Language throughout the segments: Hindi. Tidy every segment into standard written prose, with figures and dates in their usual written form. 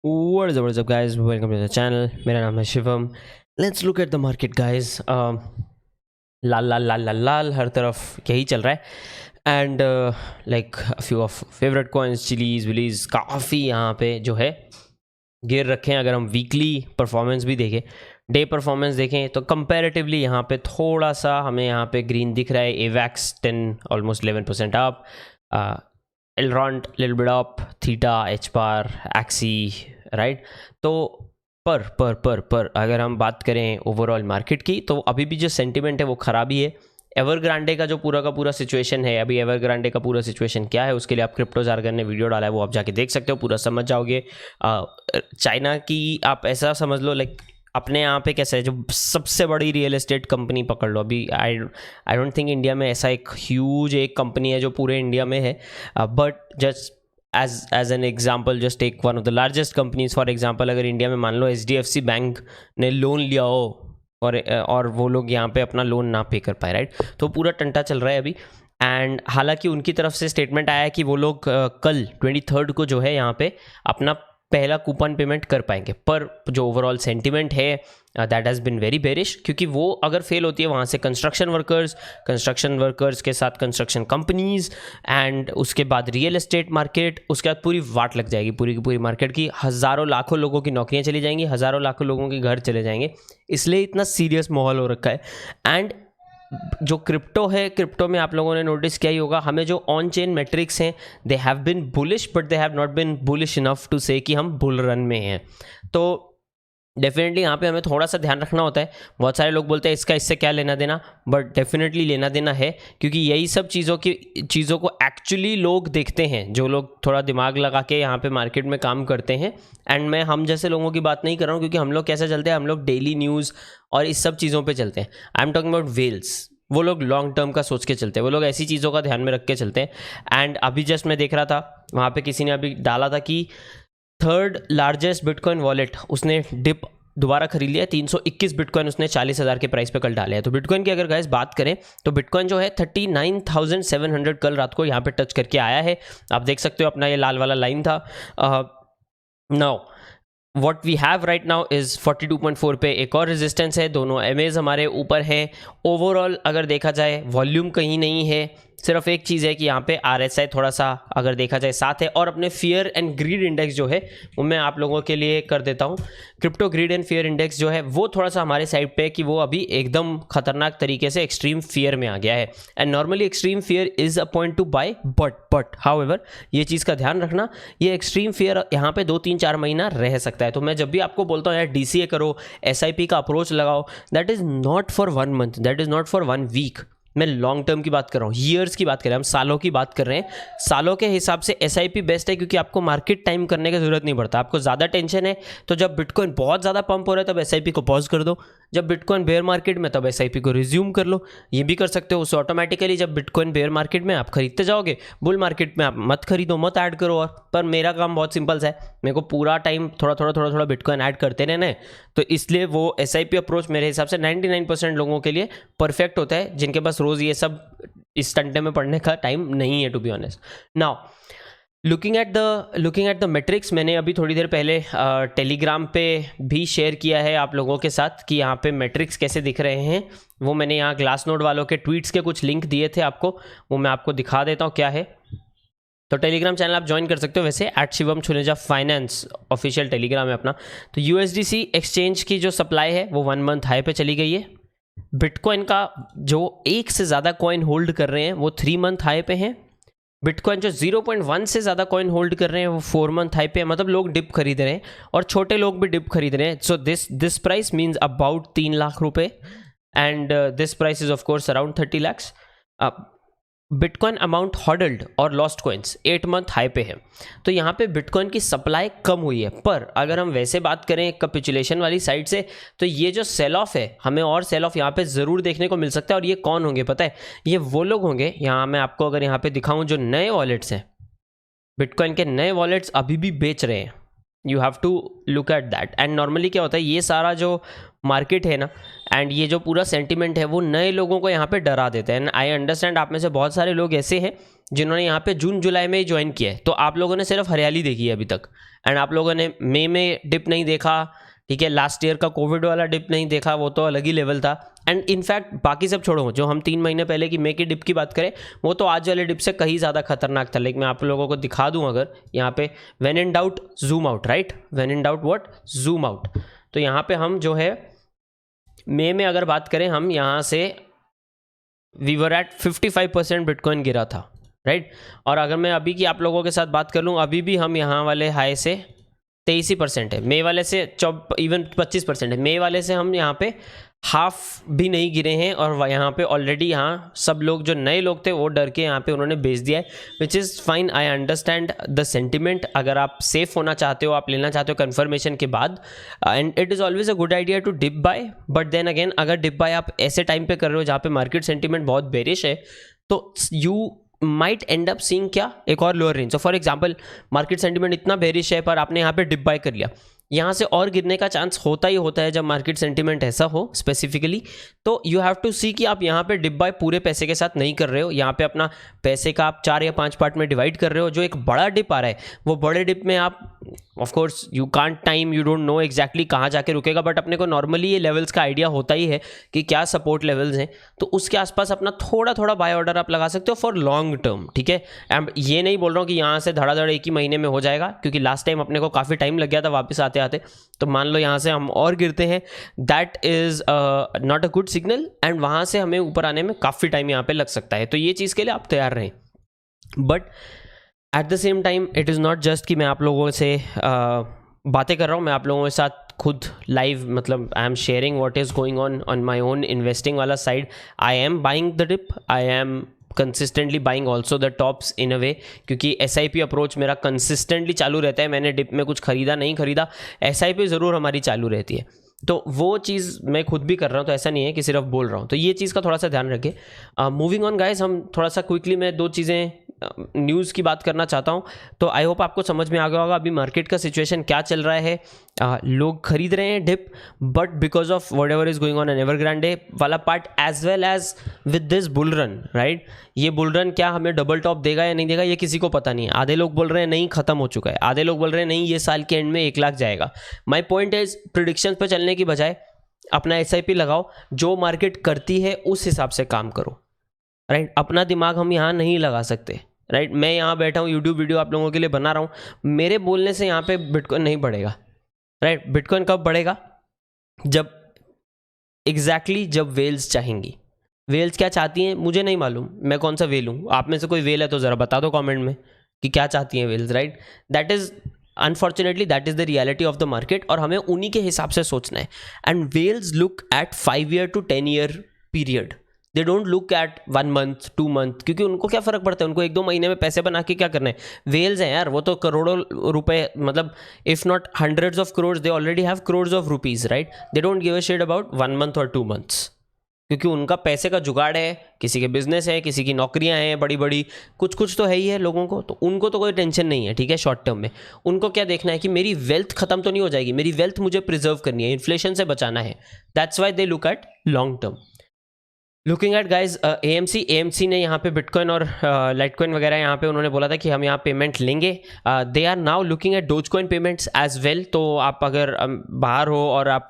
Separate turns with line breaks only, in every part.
What is up guys, welcome to the channel. मेरा नाम है Shivam. Let's look at the market guys. लाल लाल लाल लाल लाल हर तरफ यही चल रहा है. And like few of favourite coins, Chiliz विलीज काफ़ी यहाँ पे जो है गिर रखे हैं. अगर हम वीकली परफॉर्मेंस भी देखें, डे परफॉर्मेंस देखें, तो कंपैरेटिवली यहाँ पे थोड़ा सा हमें यहाँ पे ग्रीन दिख रहा है. AVAX 10 almost 11% up, Elrond little bit up, theta, H bar, Axie, right. तो पर अगर हम बात करें ओवरऑल मार्केट की, तो अभी भी जो सेंटिमेंट है वो ख़राब ही है. एवरग्रांडे का जो पूरा का पूरा सिचुएशन है, अभी एवरग्रांडे का पूरा सिचुएशन क्या है उसके लिए आप क्रिप्टो जार्गन ने वीडियो डाला है, वो आप जाके देख सकते हो, पूरा समझ जाओगे. चाइना की आप ऐसा समझ लो, लाइक अपने यहाँ पे कैसा है, जो सबसे बड़ी रियल एस्टेट कंपनी पकड़ लो. अभी आई डोंट थिंक इंडिया में ऐसा एक ह्यूज एक कंपनी है जो पूरे इंडिया में है, but just as an example, just take one of the largest companies. For example, अगर इंडिया में मान लो HDFC बैंक ने लोन लिया हो और वो लोग यहाँ पे अपना लोन ना पे कर पाए, राइट. तो पूरा टंटा चल रहा है अभी. एंड हालांकि उनकी तरफ से स्टेटमेंट आया है कि वो लोग कल 23 को जो है यहाँ पे अपना पहला कूपन पेमेंट कर पाएंगे. पर जो ओवरऑल सेंटिमेंट है that has been very bearish, क्योंकि वो अगर फेल होती है वहाँ से कंस्ट्रक्शन वर्कर्स के साथ कंस्ट्रक्शन कंपनीज, एंड उसके बाद रियल एस्टेट मार्केट, उसके बाद पूरी वाट लग जाएगी पूरी की पूरी मार्केट की. हज़ारों लाखों लोगों की नौकरियाँ चली जाएंगी, हज़ारों लाखों लोगों के घर चले जाएंगे. इसलिए इतना सीरियस माहौल हो रखा है. एंड जो क्रिप्टो है, क्रिप्टो में आप लोगों ने नोटिस किया ही होगा, हमें जो ऑन चेन मेट्रिक्स हैं they have been bullish, but they have not been bullish enough to say कि हम बुल रन में हैं. तो डेफिनेटली यहाँ पे हमें थोड़ा सा ध्यान रखना होता है. बहुत सारे लोग बोलते हैं इसका इससे क्या लेना देना, बट डेफिनेटली लेना देना है, क्योंकि यही सब चीज़ों को एक्चुअली लोग देखते हैं, जो लोग थोड़ा दिमाग लगा के यहाँ पे मार्केट में काम करते हैं. एंड मैं हम जैसे लोगों की बात नहीं कर रहा हूँ, क्योंकि हम लोग कैसे चलते हैं, हम लोग डेली न्यूज़ और इस सब चीज़ों पर चलते हैं. I am talking about whales. वो लोग लॉन्ग टर्म का सोच के चलते हैं, वो लोग ऐसी चीज़ों का ध्यान में रख के चलते हैं. एंड अभी जस्ट मैं देख रहा था, वहाँ पे किसी ने अभी डाला था कि थर्ड लार्जेस्ट बिटकॉइन वॉलेट उसने डिप दोबारा खरीद लिया. 321 बिटकॉइन उसने 40,000 के प्राइस पे कल डाले हैं. तो बिटकॉइन की अगर गाइस बात करें, तो बिटकॉइन जो है 39,700 कल रात को यहाँ पे टच करके आया है. आप देख सकते हो, अपना ये लाल वाला लाइन था. Now what we have right now is 42.4 पे एक और रेजिस्टेंस है. दोनों एमएज हमारे ऊपर हैं. ओवरऑल अगर देखा जाए, वॉल्यूम कहीं नहीं है. सिर्फ एक चीज़ है कि यहाँ पे RSI थोड़ा सा अगर देखा जाए साथ है. और अपने फियर एंड ग्रीड इंडेक्स जो है वो मैं आप लोगों के लिए कर देता हूँ. Crypto grid and fear index जो है वो थोड़ा सा हमारे साइड पे है कि वो अभी एकदम खतरनाक तरीके से एक्सट्रीम फियर में आ गया है. And normally extreme fear is a point to buy, but however ये चीज़ का ध्यान रखना, ये एक्सट्रीम फियर यहाँ पे 2-3-4 महीना रह सकता है. तो मैं जब भी आपको बोलता हूँ यार DCA करो, SIP का अप्रोच लगाओ, that is not for 1 month, that is not for 1 week. मैं लॉन्ग टर्म की बात कर रहा हूँ, ईयर्स की बात कर रहे हैं, हम सालों की बात कर रहे हैं. सालों के हिसाब से SIP बेस्ट है, क्योंकि आपको मार्केट टाइम करने की जरूरत नहीं पड़ता. आपको ज़्यादा टेंशन है तो जब बिटकॉइन बहुत ज़्यादा पंप हो रहा है तब SIP को पॉज कर दो. जब बिटकॉइन बेयर मार्केट में तब SIP को रिज्यूम कर लो. ये भी कर सकते हो. उससे ऑटोमेटिकली जब बिटकॉइन बेयर मार्केट में आप खरीदते जाओगे, बुल मार्केट में आप मत खरीदो, मत ऐड करो. और पर मेरा काम बहुत सिंपल सा है, मेरे को पूरा टाइम थोड़ा बिटकॉइन ऐड करते रहना है. तो इसलिए वो SIP अप्रोच मेरे हिसाब से 99% लोगों के लिए परफेक्ट होता है, जिनके पास रोज़ ये सब इस टंटे में पढ़ने का टाइम नहीं है, to be honest. Now looking at the metrics, मैंने अभी थोड़ी देर पहले टेलीग्राम पे भी शेयर किया है आप लोगों के साथ कि यहाँ पे मेट्रिक्स कैसे दिख रहे हैं. वो मैंने यहाँ ग्लास नोड वालों के ट्वीट्स के कुछ लिंक दिए थे आपको, वो मैं आपको दिखा देता हूँ क्या है. तो टेलीग्राम चैनल आप ज्वाइन कर सकते हो, वैसे @शिवम छुनेजा फाइनेंस ऑफिशियल टेलीग्राम है अपना. तो USDC एक्सचेंज की जो सप्लाई है वो 1 मंथ हाई पे चली गई है. बिटकॉइन का जो एक से ज़्यादा कॉइन होल्ड कर रहे हैं वो 3 मंथ हाई पे हैं. बिटकॉइन जो 0.1 से ज़्यादा कॉइन होल्ड कर रहे हैं वो 4 मंथ हाई पे है. मतलब लोग डिप खरीद रहे हैं और छोटे लोग भी डिप खरीद रहे हैं. So this price means about 3 lakh रुपए, and this price is of course around 30 lakhs. Bitcoin amount hodled और लॉस्ट कॉइन्स 8 मंथ हाई पे है. तो यहाँ पे बिटकॉइन की सप्लाई कम हुई है. पर अगर हम वैसे बात करें कैपिचुलेशन वाली साइड से, तो ये जो सेल ऑफ है, हमें और सेल ऑफ यहाँ पे ज़रूर देखने को मिल सकता है. और ये कौन होंगे पता है? ये वो लोग होंगे, यहाँ मैं आपको अगर यहाँ पे दिखाऊँ, जो नए वॉलेट्स हैं, बिटकॉइन के नए वॉलेट्स अभी भी बेच रहे हैं. You have to look at that. And normally क्या होता है, ये सारा जो मार्केट है ना, एंड ये जो पूरा सेंटिमेंट है वो नए लोगों को यहाँ पे डरा देता है. एंड आई अंडरस्टैंड आप में से बहुत सारे लोग ऐसे हैं जिन्होंने यहाँ पे जून जुलाई में ही ज्वाइन किया है, तो आप लोगों ने सिर्फ हरियाली देखी है अभी तक, एंड आप लोगों ने मई में डिप नहीं देखा, ठीक है, लास्ट ईयर का कोविड वाला डिप नहीं देखा, वो तो अलग ही लेवल था। एंड इनफैक्ट बाकी सब छोड़ो, जो हम 3 महीने पहले की मई की डिप की बात करें, वो तो आज वाले डिप से कहीं ज़्यादा खतरनाक था। लेकिन मैं आप लोगों को दिखा दूं अगर यहाँ पे, when in doubt zoom out, right, when in doubt what, zoom out. तो यहाँ पे हम जो है मई में अगर बात करें, हम यहाँ से वी वर एट 55% बिटकॉइन गिरा था, राइट। और अगर मैं अभी की आप लोगों के साथ बात कर लूँ, अभी भी हम यहाँ वाले हाई से 23% है, मई वाले से इवन 25% है, मई वाले से हम यहाँ पे हाफ भी नहीं गिरे हैं। और यहाँ पे ऑलरेडी यहाँ सब लोग जो नए लोग थे वो डर के यहाँ पे उन्होंने बेच दिया है, which is fine. I understand the sentiment. अगर आप सेफ होना चाहते हो, आप लेना चाहते हो कन्फर्मेशन के बाद, and it is always a good idea to dip buy. But then again, अगर डिप बाय आप ऐसे टाइम पे कर रहे हो जहाँ पे मार्केट सेंटिमेंट बहुत बेरिश है, तो you might and up seeing क्या, एक और lower range. So for example, market sentiment इतना बेरिश है पर आपने यहाँ पे डिप बाय कर लिया, यहाँ से और गिरने का चांस होता ही होता है जब मार्केट सेंटिमेंट ऐसा हो स्पेसिफिकली। तो यू हैव टू सी कि आप यहाँ पे डिप बाय पूरे पैसे के साथ नहीं कर रहे हो, यहाँ पे अपना पैसे का आप 4 या 5 पार्ट में डिवाइड कर रहे हो। जो एक बड़ा डिप आ रहा है, वो बड़े डिप में आप of course you can't time, you don't know exactly कहाँ जाके रुकेगा, बट अपने को नॉर्मली ये लेवल्स का आइडिया होता ही है कि क्या सपोर्ट लेवल्स हैं, तो उसके आसपास अपना थोड़ा थोड़ा बाय ऑर्डर आप लगा सकते हो फॉर लॉन्ग टर्म, ठीक है। एंड ये नहीं बोल रहा हूँ कि यहाँ से धड़ाधड़ एक ही महीने में हो जाएगा, क्योंकि लास्ट टाइम अपने को काफ़ी टाइम लग गया था वापस आते आते। तो मान लो यहाँ से हम और गिरते हैं, that is not a good signal, and वहाँ से हमें ऊपर आने में काफ़ी टाइम यहाँ पे लग सकता है। तो ये चीज़ के लिए आप तैयार रहें। But at the same time it is not just कि मैं आप लोगों से बातें कर रहा हूँ, मैं आप लोगों के साथ खुद लाइव, मतलब I am sharing what is going on my own investing वाला side. I am buying the dip, I am consistently buying also the tops in a way, क्योंकि SIP अप्रोच मेरा कंसिस्टेंटली चालू रहता है। मैंने डिप में कुछ खरीदा नहीं खरीदा, SIP ज़रूर हमारी चालू रहती है। तो वो चीज़ मैं खुद भी कर रहा हूँ, तो ऐसा नहीं है कि सिर्फ बोल रहा हूँ। तो ये चीज़ का थोड़ा सा ध्यान रखें। मूविंग ऑन गाइज, हम थोड़ा सा क्विकली मैं 2 चीज़ें न्यूज़ की बात करना चाहता हूँ। तो आई होप आपको समझ में आ गया होगा अभी मार्केट का सिचुएशन क्या चल रहा है। लोग खरीद रहे हैं dip, but because of whatever is going on an Evergrande वाला part, as well as with this bull run, right. ये बुल रन क्या हमें डबल टॉप देगा या नहीं देगा, ये किसी को पता नहीं है। आधे लोग बोल रहे हैं नहीं, खत्म हो चुका है, आधे लोग बोल रहे हैं नहीं, ये साल के एंड में 1 लाख जाएगा। माई पॉइंट इज, प्रिडिक्शन पे चलने की बजाय अपना SIP लगाओ, जो मार्केट करती है उस हिसाब से काम करो, राइट। अपना दिमाग हम यहाँ नहीं लगा सकते, राइट। मैं यहाँ बैठा हूँ, यूट्यूब वीडियो आप लोगों के लिए बना रहा हूँ, मेरे बोलने से यहाँ पे बिटकॉइन नहीं बढ़ेगा, राइट। बिटकॉइन कब बढ़ेगा? जब एग्जैक्टली जब वेल्स चाहेंगी। वेल्स क्या चाहती हैं मुझे नहीं मालूम, मैं कौन सा वेल हूँ। आप में से कोई वेल है तो ज़रा बता दो कमेंट में कि क्या चाहती हैं whales, right. That is unfortunately that is the reality of the market, और हमें उन्हीं के हिसाब से सोचना है। And whales look at 5 year to 10 year period, they don't look at 1 month 2 month, क्योंकि उनको क्या फ़र्क पड़ता है, उनको 1-2 महीने में पैसे बना के क्या करना है। वेल्स हैं यार, वो तो करोड़ों रुपए, मतलब if not hundreds of crore, they already have crores of rupees, right. They don't give a shit about 1 month और 2 मंथ्स, क्योंकि उनका पैसे का जुगाड़ है, किसी के बिजनेस है, किसी की नौकरियां हैं बड़ी बड़ी, कुछ तो है ही है लोगों को, तो उनको तो कोई टेंशन नहीं है, ठीक है। शॉर्ट टर्म में उनको क्या देखना है कि मेरी वेल्थ खत्म तो नहीं हो जाएगी, मेरी वेल्थ मुझे प्रिजर्व करनी है, इन्फ्लेशन से बचाना है। That's why they look at long term. Looking at guys AMC ने यहाँ पे बिटकॉइन और लाइटकॉइन वगैरह यहाँ पे उन्होंने बोला था कि हम यहाँ पेमेंट लेंगे। They are now looking at Dogecoin payments as well. तो आप अगर बाहर हो और आप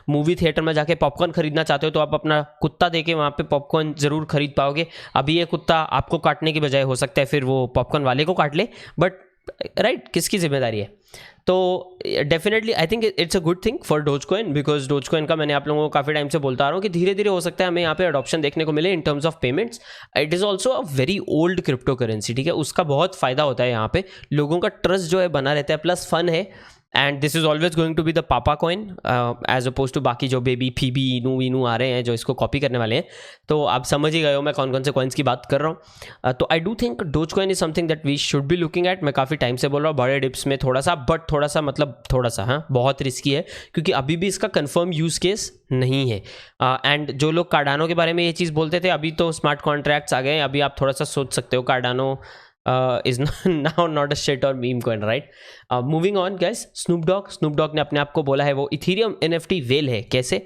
मूवी थिएटर में जाके पॉपकॉर्न खरीदना चाहते हो, तो आप अपना कुत्ता दे के वहाँ पे पॉपकॉर्न ज़रूर खरीद पाओगे। अभी ये कुत्ता आपको काटने की बजाय हो सकता है फिर वो पॉपकॉर्न वाले को काट ले, बट राइट किसकी जिम्मेदारी है। तो definitely I think it's a good thing for Dogecoin, because Dogecoin का मैंने आप लोगों को काफ़ी टाइम से बोलता आ रहा हूँ कि धीरे धीरे हो सकता है हमें यहाँ पे अडॉप्शन देखने को मिले in terms of payments. It is also a very old crypto currency, ठीक है, उसका बहुत फ़ायदा होता है यहाँ पे, लोगों का ट्रस्ट जो है बना रहता है, प्लस फन है। And this is always going to be the papa coin as opposed to बाकी जो बेबी फीबी इनू वीनू आ रहे हैं जो इसको कॉपी करने वाले हैं। तो आप समझ ही गए हो मैं कौन कौन से कॉइन्स की बात कर रहा हूँ। तो I do think Dogecoin is something that we should be looking at. मैं काफ़ी टाइम से बोल रहा हूँ, बड़े डिप्स में थोड़ा सा, बट थोड़ा सा मतलब थोड़ा सा, हाँ बहुत रिस्की है, क्योंकि अभी भी इसका कन्फर्म यूज़ केस नहीं है। एंड जो लोग कार्डानो के बारे में ये चीज़ बोलते थे, अभी तो स्मार्ट कॉन्ट्रैक्ट्स आ गए, अभी आप थोड़ा सा सोच सकते हो Cardano is now not a shit or meme coin, right? Moving on guys, Snoop Dogg ने अपने आप को बोला है वो इथीरियम NFT वेल है। कैसे?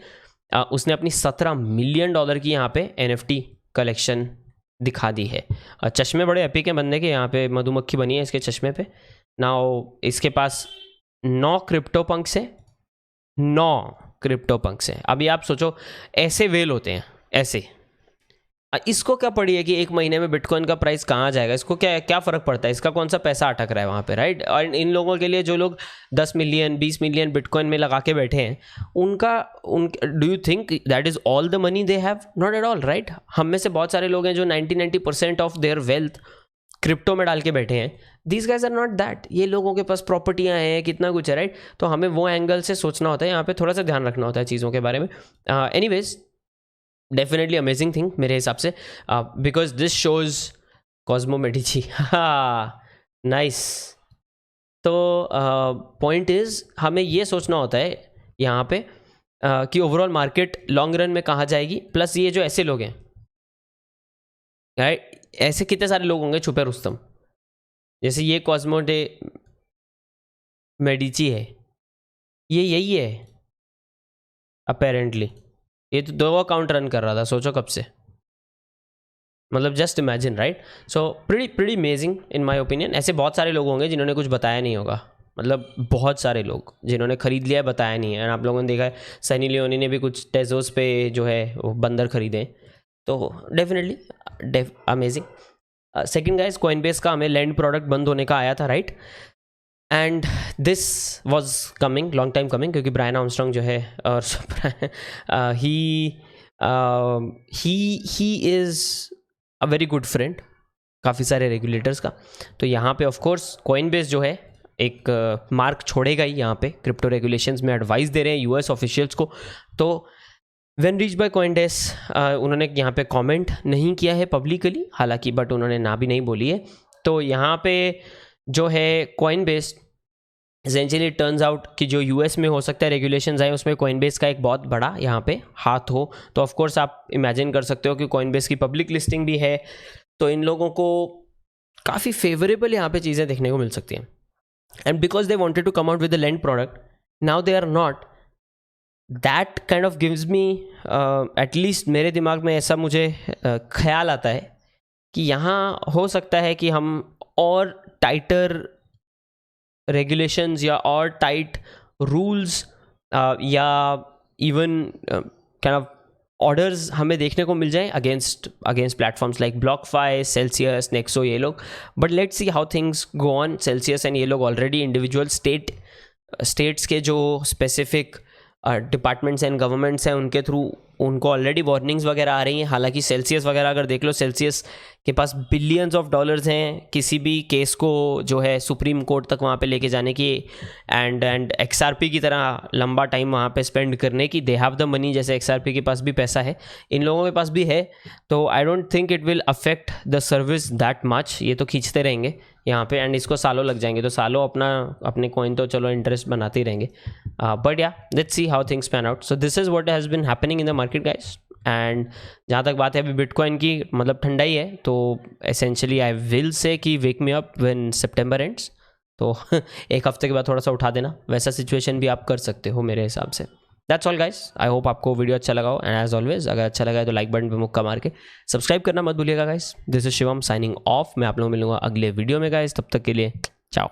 उसने अपनी $17 मिलियन की यहाँ पे NFT कलेक्शन दिखा दी है। चश्मे बड़े एपिक हैं बंदे के, यहाँ पे मधुमक्खी बनी है इसके चश्मे पे। नाउ इसके पास 9 क्रिप्टो पंक्स है, 9 क्रिप्टो पंक्स हैं। अभी आप सोचो ऐसे वेल होते हैं ऐसे, इसको क्या पड़ी है कि एक महीने में बिटकॉइन का प्राइस कहाँ जाएगा, इसको क्या क्या फ़र्क पड़ता है, इसका कौन सा पैसा अटक रहा है वहाँ पे, राइट। और इन लोगों के लिए जो लोग 10 मिलियन 20 मिलियन बिटकॉइन में लगा के बैठे हैं, do you think that is all the money they have? Not at all, right. हम में से बहुत सारे लोग हैं जो 90% ऑफ देयर वेल्थ क्रिप्टो में डाल के बैठे हैं। These guys are not that. ये लोगों के पास प्रॉपर्टियाँ हैं, कितना कुछ है, राइट। तो हमें वो एंगल से सोचना होता है, यहाँ पे थोड़ा सा ध्यान रखना होता है चीज़ों के बारे में। एनीवेज, डेफिनेटली अमेजिंग थिंग मेरे हिसाब से, because this shows Cosmo Medici. हाँ, नाइस। तो पॉइंट इज हमें ये सोचना होता है यहाँ पे कि ओवरऑल मार्केट लॉन्ग रन में कहाँ जाएगी। प्लस ये जो ऐसे लोग हैं, राइट, ऐसे कितने सारे लोग होंगे छुपे रुस्तम, जैसे ये कॉस्मो डे मेडिची है, ये यही है अपेरेंटली। ये तो 2 अकाउंट रन कर रहा था, सोचो कब से, मतलब just imagine, right. So pretty amazing in my opinion. ऐसे बहुत सारे लोग होंगे जिन्होंने कुछ बताया नहीं होगा, मतलब बहुत सारे लोग जिन्होंने खरीद लिया बताया नहीं है। और आप लोगों ने देखा है सनी लियोनी ने भी कुछ टेजोस पे जो है वो बंदर खरीदे, तो definitely amazing. Second guys, Coinbase का हमें लैंड प्रोडक्ट बंद होने का आया था, right. And this was coming long time coming, क्योंकि ब्रायन आर्मस्ट्रांग जो है और he is a very good friend काफ़ी सारे रेगुलेटर्स का। तो यहाँ पे ऑफ कोर्स कॉइनबेस जो है एक मार्क छोड़ेगा ही यहाँ पे। क्रिप्टो रेगुलेशंस में एडवाइस दे रहे हैं यूएस ऑफिशियल्स को। तो व्हेन रीच बाय कॉइनडेस, उन्होंने यहाँ पे कमेंट नहीं किया है पब्लिकली हालांकि, बट उन्होंने ना भी नहीं बोली है। तो यहाँ पे जो है कॉइनबेस एसेंशियली टर्न्स आउट कि जो यूएस में हो सकता है रेगुलेशंस आए, उसमें कॉइनबेस का एक बहुत बड़ा यहाँ पे हाथ हो। तो ऑफ कोर्स आप इमेजिन कर सकते हो कि कॉइनबेस की पब्लिक लिस्टिंग भी है, तो इन लोगों को काफ़ी फेवरेबल यहाँ पे चीज़ें देखने को मिल सकती हैं। And because they wanted to come out with the land product, now they are not, that kind of gives me, at least मेरे दिमाग में ऐसा मुझे ख्याल आता है कि यहाँ हो सकता है कि हम और टाइटर रेगुलेशंस या और टाइट रूल्स या इवन काइंड ऑफ ऑर्डर्स हमें देखने को मिल जाए against platforms like BlockFi, Celsius, Nexo, ये लोग। But let's see how things go on. Celsius and ये लोग ऑलरेडी इंडिविजुअल स्टेट्स के जो स्पेसिफिक डिपार्टमेंट्स एंड गवर्नमेंट्स हैं उनके थ्रू उनको ऑलरेडी वार्निंग्स वगैरह आ रही हैं। हालांकि सेल्सियस वगैरह अगर देख लो, सेल्सियस के पास बिलियंस ऑफ डॉलर्स हैं किसी भी केस को जो है सुप्रीम कोर्ट तक वहाँ पे लेके जाने की, एंड XRP की तरह लंबा टाइम वहाँ पे स्पेंड करने की। दे हैव द मनी, जैसे XRP के पास भी पैसा है, इन लोगों के पास भी है। तो I don't think it will affect the service that much. ये तो खींचते रहेंगे यहाँ पे, एंड इसको सालों लग जाएंगे, तो सालों अपने कॉइन तो चलो इंटरेस्ट बनाते ही रहेंगे। बट या let's see how things pan out. So this is what has been happening in the market guys. And जहाँ तक बात है अभी बिटकॉइन की, मतलब ठंडाई है, तो एसेंशियली आई विल से कि wake me up when September ends. तो एक हफ्ते के बाद थोड़ा सा उठा देना, वैसा सिचुएशन भी आप कर सकते हो मेरे हिसाब से। That's all guys, I hope आपको वीडियो अच्छा लगा हो, एंड एज ऑलवेज अगर अच्छा लगा है तो लाइक बटन पे मुक्का मार के सब्सक्राइब करना मत भूलिएगा guys. This is Shivam signing off. मैं आप लोगों को मिलूंगा अगले वीडियो में गाइस, तब तक के लिए चाओ।